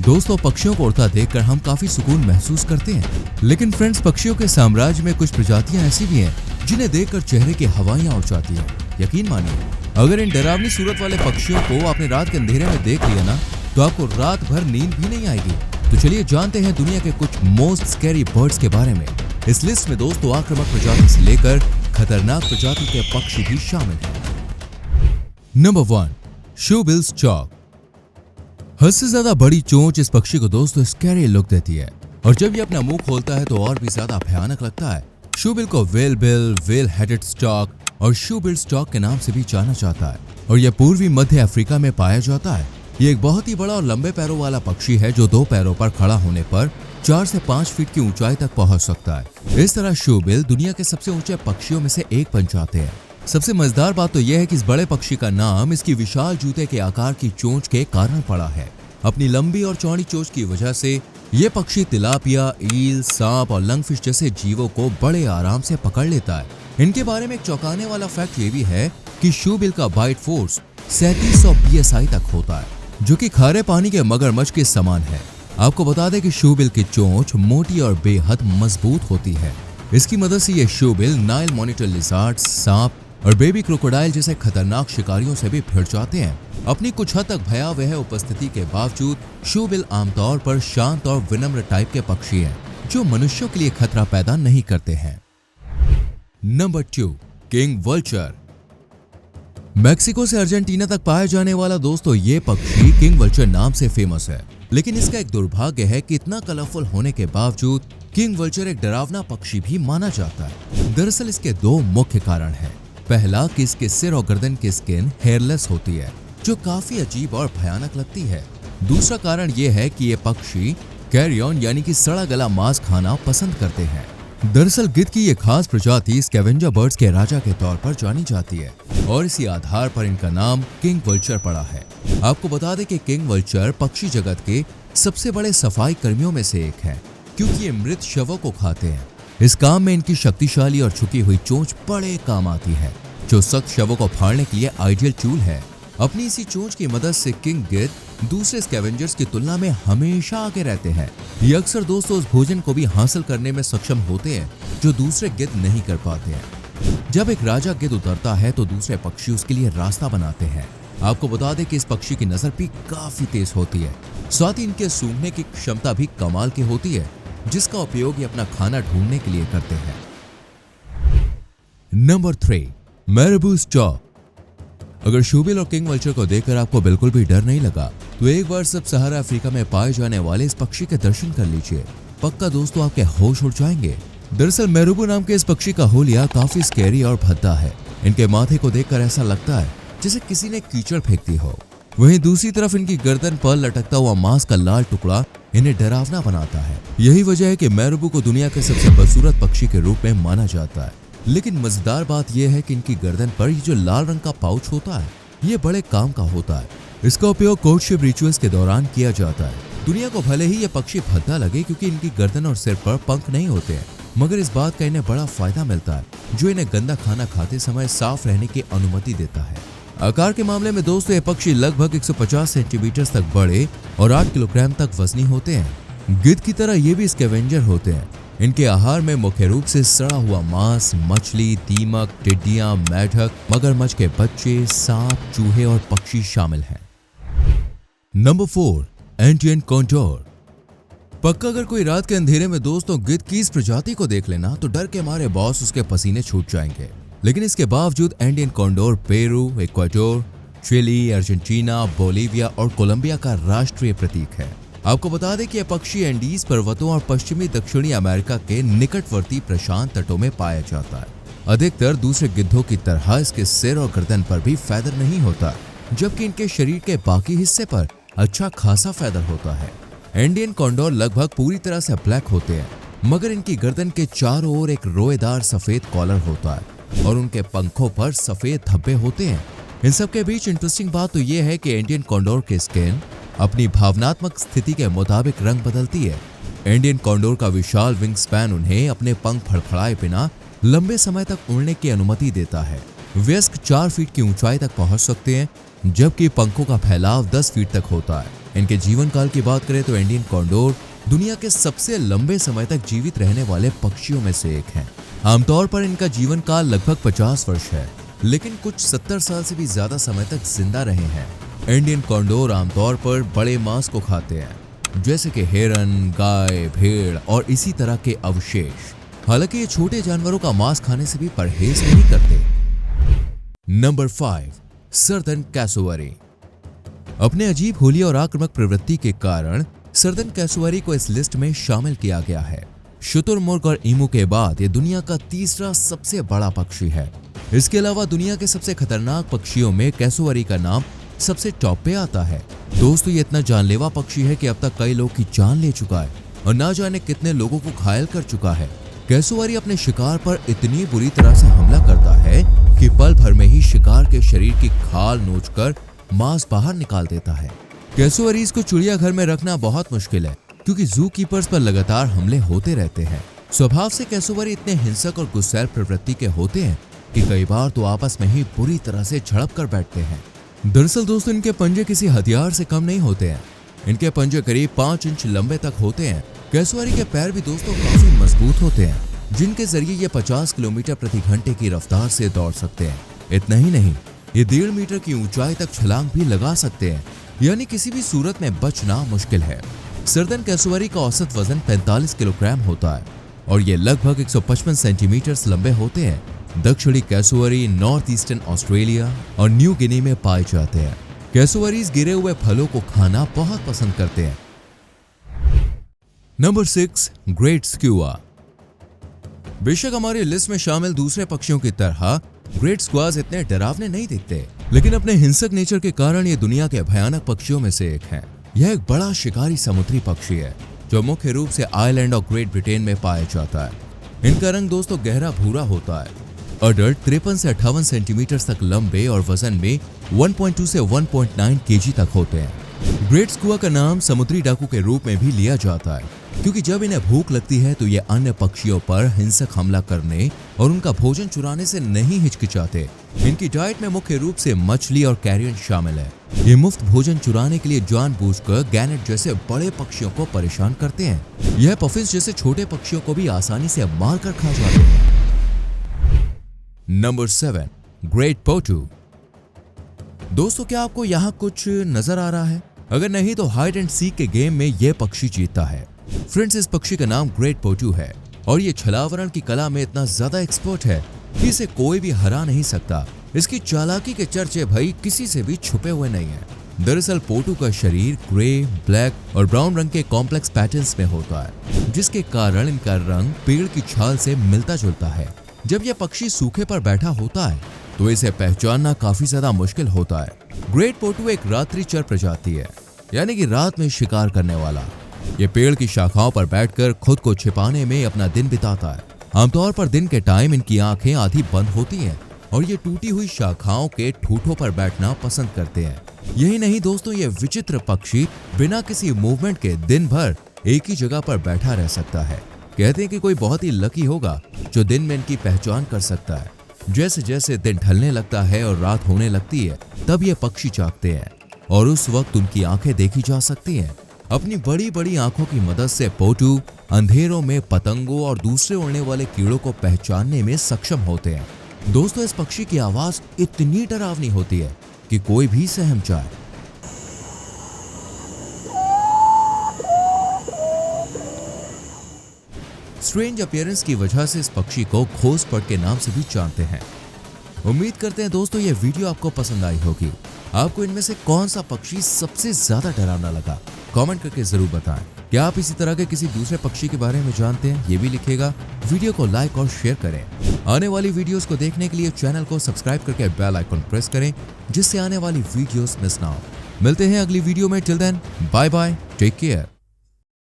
दोस्तों, पक्षियों को उड़ता देखकर हम काफी सुकून महसूस करते हैं, लेकिन फ्रेंड्स, पक्षियों के साम्राज्य में कुछ प्रजातियां ऐसी भी हैं जिन्हें देखकर चेहरे की हवाइयां उड़ जाती हैं। यकीन मानिए, अगर इन डरावनी सूरत वाले पक्षियों को आपने रात के अंधेरे में देख लिया ना, तो आपको रात भर नींद भी नहीं आएगी। तो चलिए जानते हैं दुनिया के कुछ मोस्ट स्कैरी बर्ड्स के बारे में। इस लिस्ट में दोस्तों आक्रामक प्रजाति से लेकर खतरनाक प्रजाति के पक्षी भी शामिल हैं। Number 1, shoebill stork. हद से ज्यादा बड़ी चोंच इस पक्षी को दोस्तों स्कैरी लुक देती है, और जब ये अपना मुंह खोलता है तो और भी ज्यादा भयानक लगता है। शूबिल को whale bill, whale headed stork और शूबिल स्टॉर्क के नाम से भी जाना जाता है, और यह पूर्वी मध्य अफ्रीका में पाया जाता है। ये एक बहुत ही बड़ा और लंबे पैरों वाला पक्षी है जो 2 पैरों पर खड़ा होने पर 4 से 5 फीट की ऊंचाई तक पहुंच सकता है। इस तरह शूबिल दुनिया के सबसे ऊंचे पक्षियों में से एक बन जाते हैं। सबसे मजेदार बात तो यह है कि इस बड़े पक्षी का नाम इसकी विशाल जूते के आकार की चोंच के कारण पड़ा है। अपनी लंबी और चौड़ी चोंच की वजह से ये पक्षी तिलापिया, ईल, सांप और लंगफिश जैसे जीवों को बड़े आराम से पकड़ लेता है। इनके बारे में एक चौंकाने वाला फैक्ट ये भी है कि शूबिल का बाइट फोर्स 3700 psi तक होता है, जो कि खारे पानी के मगरमच्छ के समान है। आपको बता दें कि शूबिल की चोंच मोटी और बेहद मजबूत होती है। इसकी मदद से ये शूबिल नाइल मॉनिटर लिजार्ड, सांप और बेबी क्रोकोडाइल जैसे खतरनाक शिकारियों से भी भिड़ जाते हैं। अपनी कुछ हद तक भयावह उपस्थिति के बावजूद शूबिल आमतौर पर शांत और विनम्र टाइप के पक्षी हैं, जो मनुष्यों के लिए खतरा पैदा नहीं करते हैं। Number 2, king vulture. मैक्सिको से अर्जेंटीना तक पाया जाने वाला दोस्तों ये पक्षी किंग वल्चर नाम से फेमस है, लेकिन इसका एक दुर्भाग्य है कि इतना कलरफुल होने के बावजूद किंग वल्चर एक डरावना पक्षी भी माना जाता है। दरअसल इसके 2 मुख्य कारण हैं। पहला कि इसके सिर और गर्दन की स्किन हेयरलेस होती है, जो काफी अजीब और भयानक लगती है। दूसरा कारण ये है कि ये पक्षी कैरियन यानी कि सड़ा गला मांस खाना पसंद करते हैं। दरअसल गिद्ध की ये खास प्रजाति स्कैवेंजर बर्ड्स के राजा के तौर पर जानी जाती है, और इसी आधार पर इनका नाम किंग वल्चर पड़ा है। आपको बता दें कि किंग वल्चर पक्षी जगत के सबसे बड़े सफाई कर्मियों में से एक है, क्योंकि ये मृत शवों को खाते हैं। इस काम में इनकी शक्तिशाली और झुकी हुई चोंच बड़े काम आती है, जो सख्त शवों को फाड़ने के लिए आइडियल टूल है। अपनी इसी चोंच की मदद से किंग गिद्ध दूसरे स्कैवेंजर्स की तुलना में हमेशा आगे रहते हैं। ये अक्सर दोस्तों उस भोजन को भी हासिल करने में सक्षम होते हैं जो दूसरे गिद्ध नहीं कर पाते हैं। जब एक राजा गिद्ध उतरता है तो दूसरे पक्षी उसके लिए रास्ता बनाते हैं। आपको बता दें कि इस पक्षी की नजर भी काफी तेज होती है, साथ ही इनके सूंघने की क्षमता भी कमाल की होती है, जिसका उपयोग ये अपना खाना ढूंढने के लिए करते हैं। Number 3, marabou stork. अगर शूबिल और किंग वल्चर को देखकर आपको बिल्कुल भी डर नहीं लगा, तो एक बार सब सहारा अफ्रीका में पाए जाने वाले इस पक्षी के दर्शन कर लीजिए। पक्का दोस्तों आपके होश उड़ जाएंगे। दरअसल मैरिबू नाम के इस पक्षी का हुलिया काफी स्कैरी और भद्दा है। इनके माथे को देखकर ऐसा लगता है जैसे किसी ने कीचड़ फेंक दी हो। वहीं दूसरी तरफ इनकी गर्दन पर लटकता हुआ मांस का लाल टुकड़ा इन्हें डरावना बनाता है। यही वजह है कि मैरिबू को दुनिया के सबसे बदसूरत पक्षी के रूप में माना जाता है। लेकिन मजेदार बात यह है कि इनकी गर्दन पर ये जो लाल रंग का पाउच होता है, ये बड़े काम का होता है। इसका उपयोग कोर्टशिप रिचुअल्स के दौरान किया जाता है। दुनिया को भले ही ये पक्षी भद्दा लगे क्योंकि इनकी गर्दन और सिर पर पंख नहीं होते हैं, मगर इस बात का इन्हें बड़ा फायदा मिलता है, जो इन्हें गंदा खाना खाते समय साफ रहने की अनुमति देता है। आकार के मामले में दोस्तों ये पक्षी लगभग 150 सेंटीमीटर तक बड़े और 8 किलोग्राम तक वजनी होते हैं। गिद्ध की तरह ये भी स्कैवेंजर होते हैं। इनके आहार में मुख्य रूप से सड़ा हुआ मांस, मछली, दीमक, टिड्डियां, मेढक, मगरमच्छ के बच्चे, सांप, चूहे और पक्षी शामिल हैं। Number 4, Andean condor. पक्का अगर कोई रात के अंधेरे में दोस्तों गिद्ध की इस प्रजाति को देख लेना, तो डर के मारे बॉस उसके पसीने छूट जाएंगे। लेकिन इसके बावजूद Andean condor Peru, Ecuador, Chile, Argentina, Bolivia और कोलंबिया का राष्ट्रीय प्रतीक है। आपको बता दें कि यह पक्षी एंडीज पर्वतों और पश्चिमी दक्षिणी अमेरिका के निकटवर्ती प्रशांत तटों में पाया जाता है। अधिकतर दूसरे गिद्धों की तरह इसके सिर और गर्दन पर भी फैदर नहीं होता, जबकि इनके शरीर के बाकी हिस्से पर अच्छा खासा फैदर होता है। इंडियन कॉन्डोर लगभग पूरी तरह से ब्लैक होते हैं, मगर इनकी गर्दन के चारों ओर एक रोएदार सफेद कॉलर होता है और उनके पंखों पर सफेद धब्बे होते हैं। इन सब के बीच इंटरेस्टिंग बात तो यह है कि इंडियन कॉन्डोर की स्किन अपनी भावनात्मक स्थिति के मुताबिक रंग बदलती है। इंडियन कॉन्डोर का विशाल विंग स्पैन उन्हें अपने पंख फड़फड़ाए बिना लंबे समय तक उड़ने की अनुमति देता है। वयस्क 4 फीट की ऊंचाई तक पहुंच सकते हैं, जबकि पंखों का फैलाव 10 फीट तक होता है। इनके जीवन काल की बात करें तो इंडियन कॉन्डोर दुनिया के सबसे लंबे समय तक जीवित रहने वाले पक्षियों में से एक हैं। आमतौर पर इनका जीवन काल लगभग 50 वर्ष है, लेकिन कुछ 70 साल से भी ज्यादा समय तक जिंदा रहे हैं। इंडियन कॉन्डोर आमतौर पर बड़े मांस को खाते हैं, जैसे कि हिरन, गाय, भेड़ और इसी तरह के अवशेष। हालांकि ये छोटे जानवरों का मांस खाने से भी परहेज नहीं करते। Number 5, southern cassowary. अपने अजीब होली और आक्रामक प्रवृत्ति के कारण सर्दन कैसोवरी को इस लिस्ट में शामिल किया गया है। शुतुरमुर्ग और ईमू के बाद ये दुनिया का तीसरा सबसे बड़ा पक्षी है। इसके अलावा दुनिया के सबसे खतरनाक पक्षियों में कैसोवरी का नाम सबसे टॉप पे आता है। दोस्तों, ये इतना जानलेवा पक्षी है कि अब तक कई लोग की जान ले चुका है और ना जाने कितने लोगों को घायल कर चुका है। कैसोवरी अपने शिकार पर इतनी बुरी तरह से हमला करता है कि पल भर में ही शिकार के शरीर की खाल नोचकर मांस बाहर निकाल देता है। कैसोवरीज को चिड़ियाघर में रखना बहुत मुश्किल है, क्योंकि जू कीपर्स पर लगातार हमले होते रहते हैं। स्वभाव से कैसोवरी इतने हिंसक और गुस्सैल प्रवृत्ति के होते हैं कि कई बार तो आपस में ही बुरी तरह से झड़प कर बैठते हैं। दरअसल दोस्तों, इनके पंजे किसी हथियार से कम नहीं होते हैं। इनके पंजे करीब 5 इंच लंबे तक होते हैं। कैसोवरी के पैर भी दोस्तों काफी मजबूत होते हैं, जिनके जरिए ये 50 किलोमीटर प्रति घंटे की रफ्तार से दौड़ सकते हैं। इतना ही नहीं, ये 1.5 मीटर की ऊंचाई तक छलांग भी लगा सकते हैं, यानी किसी भी सूरत में बचना मुश्किल है। सर्दन कैसोवरी का औसत वजन 45 किलोग्राम होता है और ये लगभग 155 सेंटीमीटर लंबे होते हैं। दक्षिणी कैसोवरी नॉर्थ ईस्टर्न ऑस्ट्रेलिया और न्यू गिनी में पाए जाते हैं। कैसोवरीज गिरे हुए फलों को खाना बहुत पसंद करते हैं। Number 6, great skua. बेशक हमारी लिस्ट में शामिल दूसरे पक्षियों की तरह ग्रेट स्क्वाज इतने डरावने नहीं दिखते, लेकिन अपने हिंसक नेचर के कारण ये दुनिया के भयानक पक्षियों में से एक है। यह एक बड़ा शिकारी समुद्री पक्षी है जो मुख्य रूप से आयरलैंड और ग्रेट ब्रिटेन में पाया जाता है। इनका रंग दोस्तों गहरा भूरा होता है। अडल्ट 53 से 58 सेंटीमीटर तक लंबे और वजन में 1.2 से 1.9 केजी तक होते हैं। ग्रेट स्क्यूआ का नाम समुद्री डाकू के रूप में भी लिया जाता है, क्योंकि जब इन्हें भूख लगती है तो ये अन्य पक्षियों पर हिंसक हमला करने और उनका भोजन चुराने से नहीं हिचकिचाते। इनकी डाइट में मुख्य रूप से मछली और कैरियन शामिल है। ये मुफ्त भोजन चुराने के लिए जानबूझकर गैनेट जैसे बड़े पक्षियों को परेशान करते हैं। यह पफिन्स जैसे छोटे पक्षियों को भी आसानी से मार कर खा जाते हैं। Number 7, great potoo. दोस्तों, क्या आपको यहाँ कुछ नजर आ रहा है? अगर नहीं तो हाइड एंड सीक के गेम में यह पक्षी जीतता है। फ्रेंड्स, इस पक्षी का नाम ग्रेट पोटू है और ये छलावरण की कला में इतना ज्यादा एक्सपर्ट है कि इसे कोई भी हरा नहीं सकता। इसकी चालाकी के चर्चे भाई किसी से भी छुपे हुए नहीं है। दरअसल पोटू का शरीर ग्रे, ब्लैक और ब्राउन रंग के कॉम्प्लेक्स पैटर्न्स में होता है, जिसके कारण इनका रंग पेड़ की छाल से मिलता जुलता है। जब यह पक्षी सूखे पर बैठा होता है तो इसे पहचानना काफी ज्यादा मुश्किल होता है। ग्रेट पोटू एक रात्रिचर प्रजाति है, यानी कि रात में शिकार करने वाला। ये पेड़ की शाखाओं पर बैठकर खुद को छिपाने में अपना दिन बिताता है। आमतौर पर दिन के टाइम इनकी आंखें आधी बंद होती हैं और ये टूटी हुई शाखाओं के ठूठों पर बैठना पसंद करते हैं। यही नहीं दोस्तों, ये विचित्र पक्षी बिना किसी मूवमेंट के दिन भर एक ही जगह पर बैठा रह सकता है। कहते हैं कि कोई बहुत ही लकी होगा जो दिन में इनकी पहचान कर सकता है। जैसे जैसे दिन ढलने लगता है और रात होने लगती है, तब ये पक्षी जागते हैं और उस वक्त उनकी आंखें देखी जा सकती हैं। अपनी बड़ी बड़ी आंखों की मदद से पोटू अंधेरों में पतंगों और दूसरे उड़ने वाले कीड़ों को पहचानने में सक्षम होते हैं। दोस्तों, इस पक्षी की आवाज इतनी डरावनी होती है कि कोई भी सहम जाए। स्ट्रेंज अपीयरेंस की वजह से इस पक्षी को घोसपट के नाम से भी जानते हैं। उम्मीद करते हैं दोस्तों ये वीडियो आपको पसंद आई होगी। आपको इनमें से कौन सा पक्षी सबसे ज्यादा डरावना लगा? कमेंट करके जरूर बताएं। क्या आप इसी तरह के किसी दूसरे पक्षी के बारे में जानते हैं? ये भी लिखिएगा। वीडियो को लाइक और शेयर करें। आने वाली वीडियोस को देखने के लिए चैनल को सब्सक्राइब करके बेल आइकन प्रेस करें, जिससे आने वाली वीडियोस मिस ना हो। मिलते हैं अगली वीडियो में। Till then, bye bye, take care.